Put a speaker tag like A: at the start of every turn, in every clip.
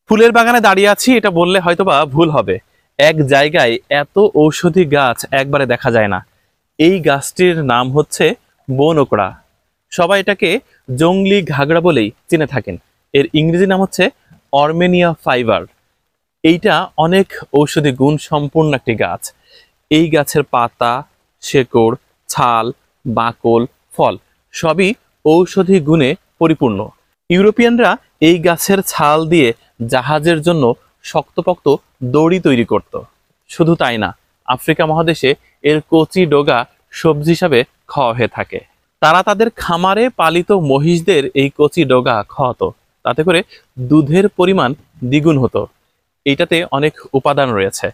A: ফুলের বাগানে দাঁড়িয়ে আছি এটা বললে হয়তোবা ভুল হবে। এক জায়গায় এত ঔষধি গাছ একবারে দেখা যায় না। এই গাছটির নাম হচ্ছে বনকড়া। সবাই এটাকে জংলি ঘাগড়া বলেই চিনে থাকেন। এর ইংরেজি নাম হচ্ছে অর্মেনিয়া ফাইবার। এইটা অনেক ঔষধি গুণ সম্পূর্ণ একটি গাছ। এই গাছের পাতা, শেকড়, ছাল, বাকল, ফল সবই ঔষধি গুণে পরিপূর্ণ। ইউরোপিয়ানরা এই গাছের ছাল দিয়ে জাহাজের জন্য শক্তপোক্ত দড়ি তৈরি করত। শুধু তাই না, আফ্রিকা মহাদেশে এর কচি ডগা সবজি হিসাবে খাওয়া হয়ে থাকে। তারা তাদের খামারে পালিত মহিষদের এই কচি ডগা খাওয়াতো। তাতে করে দুধের পরিমাণ দ্বিগুণ হতো। এইটাতে অনেক উপাদান রয়েছে।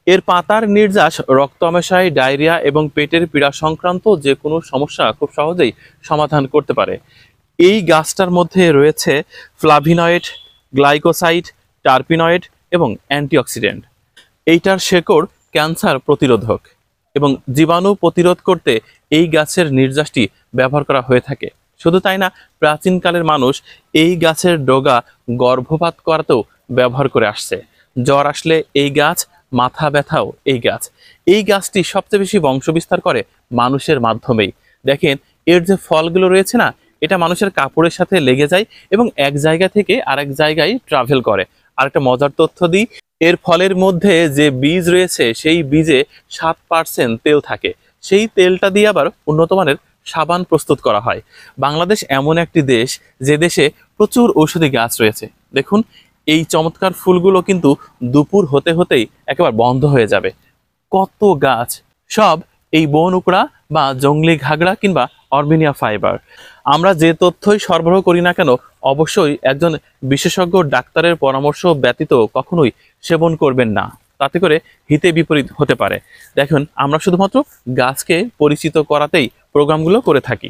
A: এর পাতার নির্যাস রক্ত আমাশয়, ডায়রিয়া এবং পেটের পীড়া সংক্রান্ত যে কোনো সমস্যা খুব সহজেই সমাধান করতে পারে। এই গাছটার মধ্যে রয়েছে ফ্লাভিনয়েড, গ্লাইকোসাইড, টার্পিনয়েড এবং অ্যান্টিঅক্সিডেন্ট। এইটার শেকড় ক্যান্সার প্রতিরোধক এবং জীবাণু প্রতিরোধ করতে এই গাছের নির্যাসটি ব্যবহার করা হয়ে থাকে। শুধু তাই না, প্রাচীনকালের মানুষ এই গাছের ডগা গর্ভপাত করাতেও ব্যবহার করে আসছে। জ্বর আসলে এই গাছ, মাথা ব্যথাও এই গাছ। এই গাছটি সবচেয়ে বেশি বংশবিস্তার করে মানুষের মাধ্যমেই। দেখেন, এর যে ফলগুলো রয়েছে না, এটা মানুষের কাপড়ের সাথে লেগে যায় এবং এক জায়গা থেকে আরেক জায়গায় ট্রাভেল করে। আরেকটা মজার তথ্য দিই, এর ফলের মধ্যে যে বীজ রয়েছে সেই বীজে 7% তেল থাকে। সেই তেলটা দিয়ে আবার উন্নত মানের সাবান প্রস্তুত করা হয়। বাংলাদেশ এমন একটি দেশ যে দেশে প্রচুর ঔষধি গাছ রয়েছে। দেখুন, এই চমৎকার ফুলগুলো কিন্তু দুপুর হতে হতেই একেবারে বন্ধ হয়ে যাবে। কত গাছ, সব এই বনউকড়া বা জংলি ঘাগড়া কিংবা অর্মেনিয়া ফাইবার। আমরা যে তথ্যই সরবরাহ করি না কেন, অবশ্যই একজন বিশেষজ্ঞ ডাক্তারের পরামর্শ ব্যতীত কখনোই সেবন করবেন না। তাতে করে হিতে বিপরীত হতে পারে। দেখুন, আমরা শুধুমাত্র গাছকে পরিচিত করাতেই প্রোগ্রামগুলো করে থাকি।